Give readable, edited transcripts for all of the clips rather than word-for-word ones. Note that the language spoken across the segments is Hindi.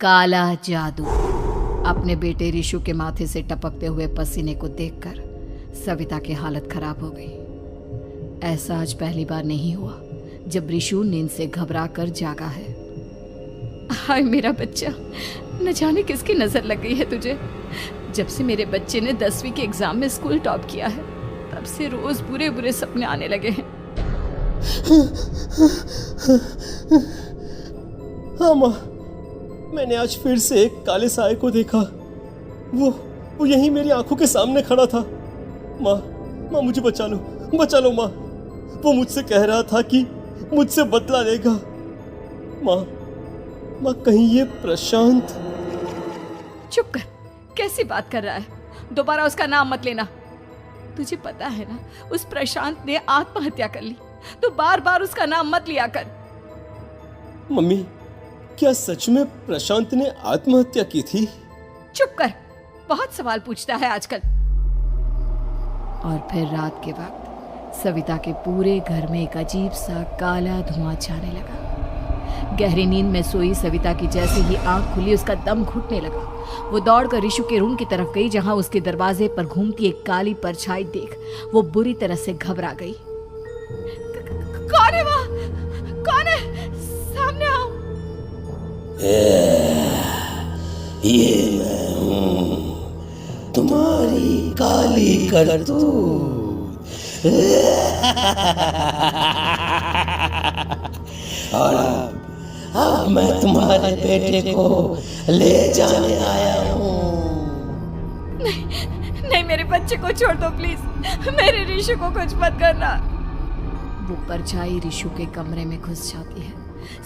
काला जादू। अपने बेटे रिशु के माथे से टपकते हुए पसीने को देखकर सविता की हालत खराब हो गई। ऐसा आज पहली बार नहीं हुआ जब रिशु नींद से घबरा कर जागा है। हाय मेरा बच्चा, न जाने किसकी नजर लग गई है तुझे। जब से मेरे बच्चे ने 10वीं के एग्जाम में स्कूल टॉप किया है तब से रोज बुरे बुरे सपने आने लगे हैं। हाँ माँ, मैंने आज फिर से एक काले साए को देखा। वो यहीं मेरी आंखों के सामने खड़ा था। माँ मुझे बचा लो माँ। वो मुझसे कह रहा था कि मुझसे बदला लेगा। माँ कहीं ये प्रशांत। चुप कर, कैसी बात कर रहा है? दोबारा उसका नाम मत लेना। तुझे पता है ना, उस प्रशांत ने आत्महत्या कर ली, तो बार बार उसका नाम मत लिया कर। मम्मी, क्या सच में प्रशांत ने आत्महत्या की थी? चुप कर, बहुत सवाल पूछता है आजकल। और फिर रात के वक्त सविता के पूरे घर में एक अजीब सा काला धुआं छाने लगा। गहरी नींद में सोई सविता की जैसे ही आंख खुली उसका दम घुटने लगा। वो दौड़कर रिशु के रूम की तरफ गई जहां उसके दरवाजे पर घूमती एक काली परछाई देख वो बुरी तरह से घबरा गई। कौन है वहाँ? कौन है? सामने आओ। ये मैं हूँ, तुम्हारी काली करतूत। और अब मैं तुम्हारे बेटे को ले जाने आया हूँ। नहीं, मेरे बच्चे को छोड़ दो प्लीज। मेरे रिशु को कुछ मत करना। वो परछाई रिशु के कमरे में घुस जाती है।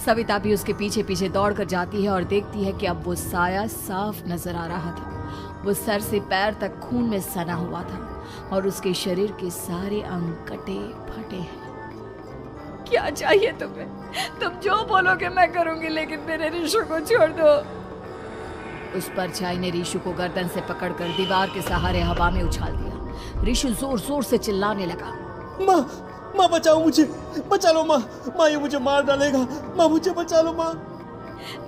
सविता भी उसके पीछे पीछे दौड़ कर जाती है और देखती है कि अब वो साया साफ नजर आ रहा था। वो सर से पैर तक खून में सना हुआ था और उसके शरीर के सारे अंग कटे फटे हैं। क्या चाहिए तुम्हें? तुम जो बोलोगे मैं करूंगी, लेकिन मेरे रिशु को छोड़ दो। उस परछाई ने रिशु को गर्दन से पकड़कर दीवार के सहारे हवा में उछाल दिया। रिशु जोर जोर से चिल्लाने लगा। माँ बचाओ मुझे, बचा लो माँ। ये मुझे मार डालेगा। माँ मुझे बचा लो माँ।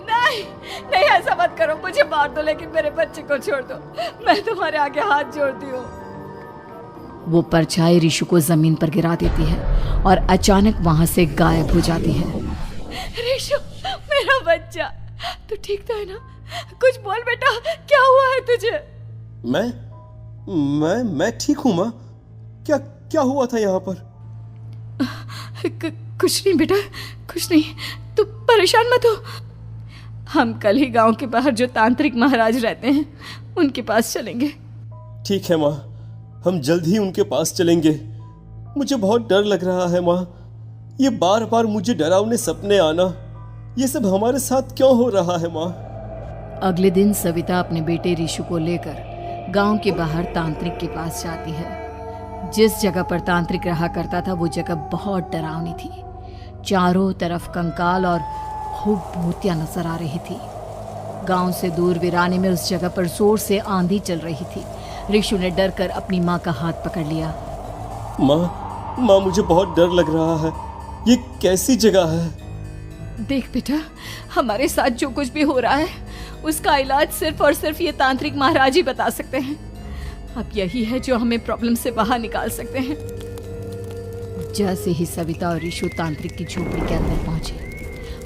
नहीं ऐसा मत करो। मुझे मार दो लेकिन मेरे बच्चे को छोड़ दो। मैं तुम्हारे आगे हाथ जोड़ती हूँ। वो परछाई रिशु को जमीन पर गिरा देती है और अचानक वहां से गायब हो जाती है। रिशु, मेरा बच्चा, तू ठीक तो है ना? कुछ बोल बेटा, क्या हुआ है तुझे? मैं ठीक हूँ माँ। क्या हुआ था यहाँ पर? कुछ नहीं बेटा, कुछ नहीं। तू परेशान मत हो। हम कल ही गांव के बाहर जो तांत्रिक महाराज रहते हैं उनके पास चलेंगे। ठीक है माँ, हम जल्द ही उनके पास चलेंगे। मुझे बहुत डर लग रहा है माँ। ये बार बार मुझे डरावने सपने आना, ये सब हमारे साथ क्यों हो रहा है माँ? अगले दिन सविता अपने बेटे रिशु को लेकर गांव के बाहर तांत्रिक के पास जाती है। जिस जगह पर तांत्रिक रहा करता था वो जगह बहुत डरावनी थी। चारों तरफ कंकाल और खूब भूतियां नजर आ रही थी। गांव से दूर वीराने में उस जगह पर जोर से आंधी चल रही थी। रिशु ने डर कर अपनी माँ का हाथ पकड़ लिया। माँ मुझे बहुत डर लग रहा है। ये कैसी जगह है? देख बेटा, हमारे साथ जो कुछ भी हो रहा है उसका इलाज सिर्फ और सिर्फ ये तांत्रिक महाराज ही बता सकते हैं। अब यही है जो हमें प्रॉब्लम से बाहर निकाल सकते हैं। जैसे ही सविता और रिशु तांत्रिक की झोपड़ी के अंदर पहुंचे,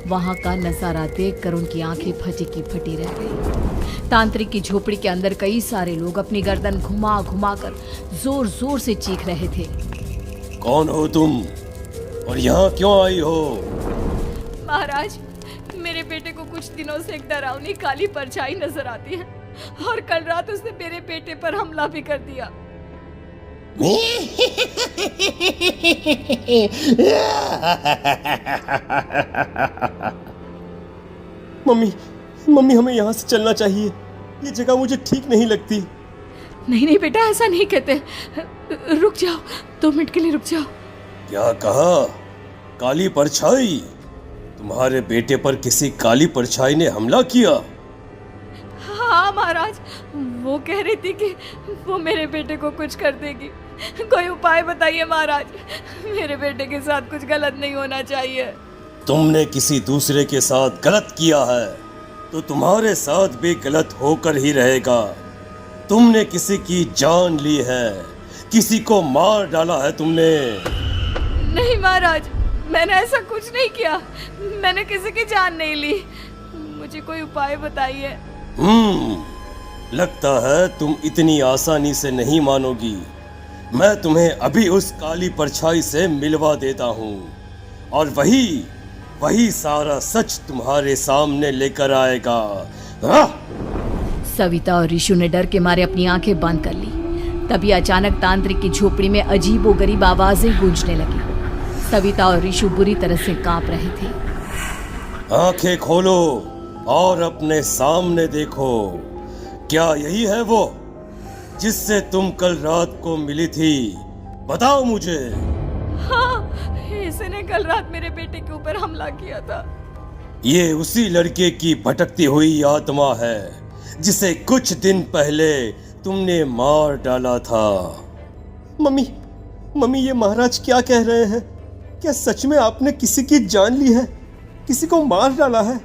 वहां का नजारा देखकर उनकी आंखें फटी की फटी रह गई। तांत्रिक की झोपड़ी के अंदर कई सारे लोग अपनी गर्दन घुमा घुमा कर जोर जोर से चीख रहे थे। कौन हो तुम और यहाँ क्यों आई हो? महाराज, मेरे बेटे को कुछ दिनों से एक डरावनी काली परछाई नजर आती है और कल रात उसने मेरे बेटे पर हमला भी कर दिया। मम्मी हमें यहाँ से चलना चाहिए। ये जगह मुझे ठीक नहीं लगती। नहीं बेटा, ऐसा नहीं कहते। रुक जाओ, 2 मिनट के लिए रुक जाओ। क्या कहा? काली परछाई? तुम्हारे बेटे पर किसी काली परछाई ने हमला किया? हाँ महाराज, वो कह रही थी कि वो मेरे बेटे को कुछ कर देगी। कोई उपाय बताइए महाराज, मेरे बेटे के साथ कुछ गलत नहीं होना चाहिए। तुमने किसी दूसरे के साथ गलत किया है। तो तुम्हारे साथ भी गलत होकर ही रहेगा। तुमने किसी की जान ली है, किसी को मार डाला है तुमने। नहीं महाराज, मैंने ऐसा कुछ नहीं किया। मैंने किसी की जान नहीं ली। मुझे कोई उपाय बताइए। लगता है तुम इतनी आसानी से नहीं मानोगी। मैं तुम्हें अभी उस काली परछाई से मिलवा देता हूँ और वही सारा सच तुम्हारे सामने लेकर आएगा। सविता और ऋषु ने डर के मारे अपनी आंखें बंद कर ली। तभी अचानक तांत्रिक की झोपड़ी में अजीबोगरीब आवाजें गूंजने लगी। सविता और ऋषु बुरी तरह से कांप रहे थे। आंखें खोलो और अपने सामने देखो। क्या यही है वो जिससे तुम कल रात को मिली थी? बताओ मुझे। हाँ, इसने कल रात मेरे बेटे के ऊपर हमला किया था। ये उसी लड़के की भटकती हुई आत्मा है जिसे कुछ दिन पहले तुमने मार डाला था। मम्मी ये महाराज क्या कह रहे हैं? क्या सच में आपने किसी की जान ली है, किसी को मार डाला है?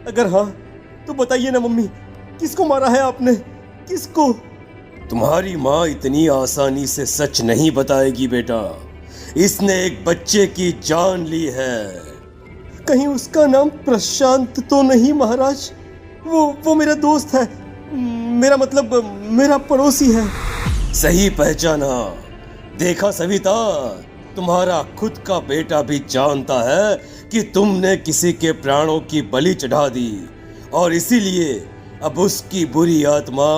अगर हाँ तो बताइए ना मम्मी, किसको मारा है आपने? किसको? तुम्हारी माँ इतनी आसानी से सच नहीं बताएगी बेटा। इसने एक बच्चे की जान ली है। कहीं उसका नाम प्रशांत तो नहीं महाराज? वो मेरा दोस्त है, मेरा मतलब मेरा पड़ोसी है। सही पहचाना। देखा सविता, तुम्हारा खुद का बेटा भी जानता है कि तुमने किसी के प्राणों की बलि चढ़ा दी और इसीलिए अब उसकी बुरी आत्मा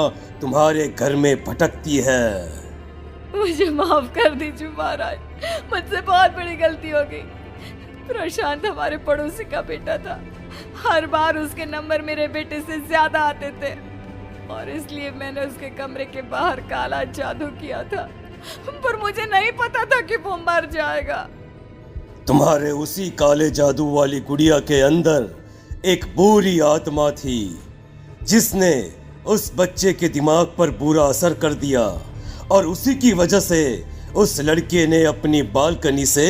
तुम्हारे घर में भटकती है। मुझे माफ कर दीजिए महाराज, मुझसे बहुत बड़ी गलती हो गई। प्रशांत हमारे पड़ोसी का बेटा था। हर बार उसके नंबर मेरे बेटे से ज्यादा आते थे और इसलिए मैंने उसके कमरे के बाहर काला जादू किया था, पर मुझे नहीं पता था कि वो मर जाएगा। तुम्हारे उसी काले जादू वाली गुड़िया के अंदर एक बुरी आत्मा थी जिसने उस बच्चे के दिमाग पर बुरा असर कर दिया और उसी की वजह से उस लड़के ने अपनी बालकनी से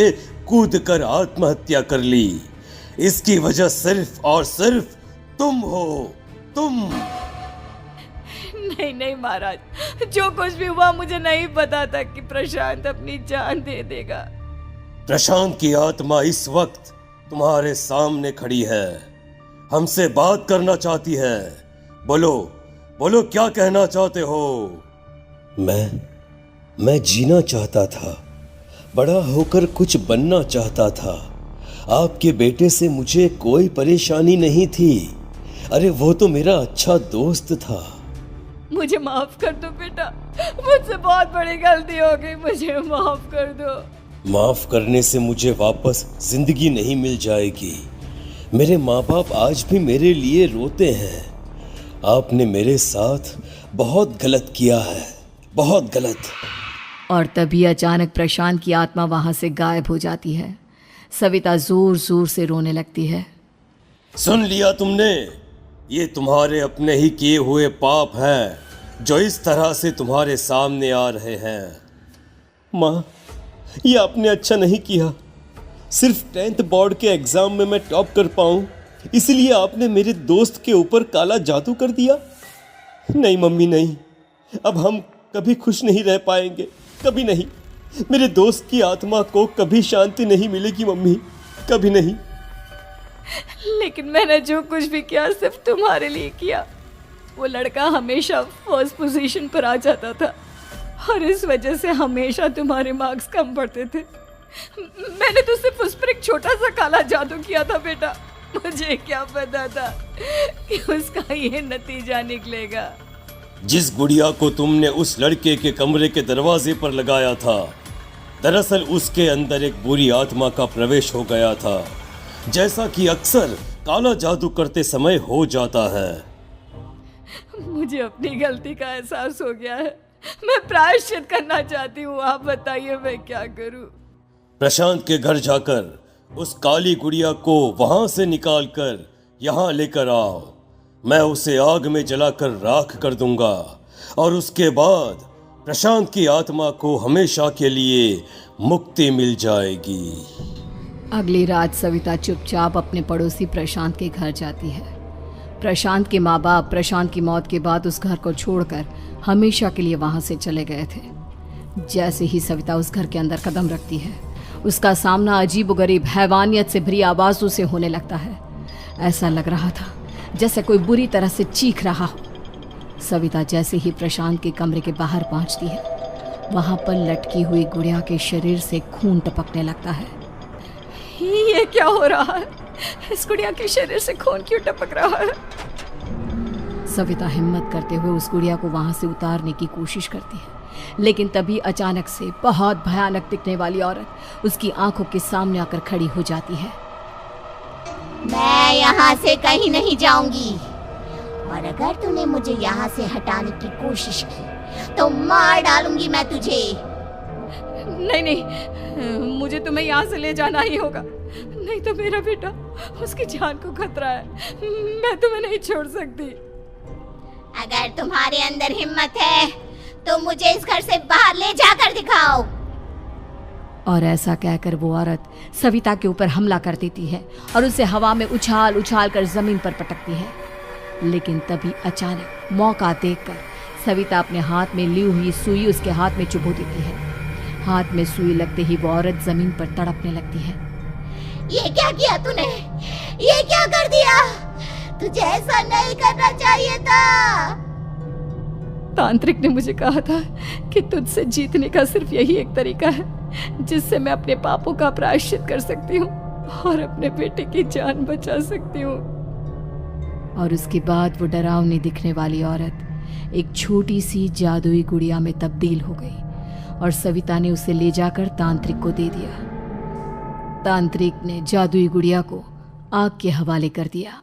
कूदकर आत्महत्या कर ली। इसकी वजह सिर्फ और सिर्फ तुम हो, तुम। नहीं महाराज, जो कुछ भी हुआ मुझे नहीं पता था कि प्रशांत अपनी जान दे देगा। प्रशांत की आत्मा इस वक्त तुम्हारे सामने खड़ी है, हमसे बात करना चाहती है। बोलो क्या कहना चाहते हो? मैं जीना चाहता था, बड़ा होकर कुछ बनना चाहता था। आपके बेटे से मुझे कोई परेशानी नहीं थी। अरे वो तो मेरा अच्छा दोस्त था। मुझे माफ कर दो बेटा, मुझसे बहुत बड़ी गलती हो गई, मुझे माफ कर दो। माफ करने से मुझे वापस जिंदगी नहीं मिल जाएगी। मेरे माँ बाप आज भी मेरे लिए रोते हैं। आपने मेरे साथ बहुत गलत किया है, बहुत गलत। और तभी अचानक प्रशांत की आत्मा वहां से गायब हो जाती है। सविता जोर जोर से रोने लगती है। सुन लिया तुमने? ये तुम्हारे अपने ही किए हुए पाप हैं जो इस तरह से तुम्हारे सामने आ रहे हैं। माँ, ये आपने अच्छा नहीं किया। सिर्फ 10th बोर्ड के एग्जाम में मैं टॉप कर पाऊं, इसलिए आपने मेरे दोस्त के ऊपर काला जादू कर दिया। नहीं मम्मी, नहीं, अब हम कभी खुश नहीं रह पाएंगे, कभी नहीं। मेरे दोस्त की आत्मा को कभी शांति नहीं मिलेगी मम्मी, कभी नहीं। लेकिन मैंने जो कुछ भी किया सिर्फ तुम्हारे लिए किया। वो लड़का हमेशा फर्स्ट पोजीशन पर आ जाता था और इस वजह से हमेशा तुम्हारे मार्क्स कम पड़ते थे। मैंने तो सिर्फ उस पर एक छोटा सा काला जादू किया था बेटा। मुझे क्या पता था कि उसका ये नतीजा निकलेगा। जिस गुड़िया को तुमने उस लड़के के कमरे के दरवाजे पर लगाया था, दरअसल उसके अंदर एक बुरी आत्मा का प्रवेश हो गया था, जैसा कि अक्सर काला जादू करते समय हो जाता है। मुझे अपनी गलती का एहसास हो गया है। मैं प्रायश्चित करना चाहती हूँ, आप बताइए मैं क्या करूँ? प्रशांत के घर जाकर उस काली गुड़िया को वहां से निकालकर यहाँ लेकर आओ। मैं उसे आग में जलाकर राख कर दूंगा और उसके बाद प्रशांत की आत्मा को हमेशा के लिए मुक्ति मिल जाएगी। अगली रात सविता चुपचाप अपने पड़ोसी प्रशांत के घर जाती है। प्रशांत के माँ बाप प्रशांत की मौत के बाद उस घर को छोड़कर हमेशा के लिए वहां से चले गए थे। जैसे ही सविता उस घर के अंदर कदम रखती है, उसका सामना अजीबोगरीब हैवानियत से भरी आवाजों से होने लगता है। ऐसा लग रहा था जैसे कोई बुरी तरह से चीख रहा हो। सविता जैसे ही प्रशांत के कमरे के बाहर पहुंचती है, वहां पर लटकी हुई गुड़िया के शरीर से खून टपकने लगता है। ये क्या हो रहा है? इस गुड़िया के शरीर से खून क्यों टपक रहा है? सविता हिम्मत करते हुए उस गुड़िया को वहां से उतारने की कोशिश करती है, लेकिन तभी अचानक से बहुत भयानक दिखने वाली औरत उसकी आंखों के सामने आकर खड़ी हो जाती है। मैं यहाँ से कहीं नहीं जाऊंगी, और अगर तूने मुझे यहाँ से हटाने की कोशिश की तो मार डालूंगी मैं तुझे। नहीं नहीं, मुझे तुम्हें यहाँ से ले जाना ही होगा, नहीं तो मेरा बेटा, उसकी जान को खतरा है। मैं तुम्हें नहीं छोड़ सकती। अगर तुम्हारे अंदर हिम्मत है तो मुझे इस घर से बाहर ले जाकर दिखाओ। और ऐसा कहकर वो औरत सविता के ऊपर हमला कर देती है और उसे हवा में उछाल उछाल कर जमीन पर पटकती है। लेकिन तभी अचानक मौका देखकर सविता अपने हाथ में ली हुई सुई उसके हाथ में चुभो देती है। हाथ में सुई लगते ही वो औरत जमीन पर तड़पने लगती है। ये क्या किया तूने? ये क्या कर दिया? तुझे ऐसा नहीं करना चाहिए था। तांत्रिक ने मुझे कहा था कि तुझसे जीतने का सिर्फ यही एक तरीका है जिससे मैं अपने पापों का प्रायश्चित कर सकती हूँ और अपने बेटे की जान बचा सकती हूँ। और उसके बाद वो डरावनी दिखने वाली औरत एक छोटी सी जादुई गुड़िया में तब्दील हो गई और सविता ने उसे ले जाकर तांत्रिक को दे दिया। तांत्रिक ने जादुई गुड़िया को आग के हवाले कर दिया।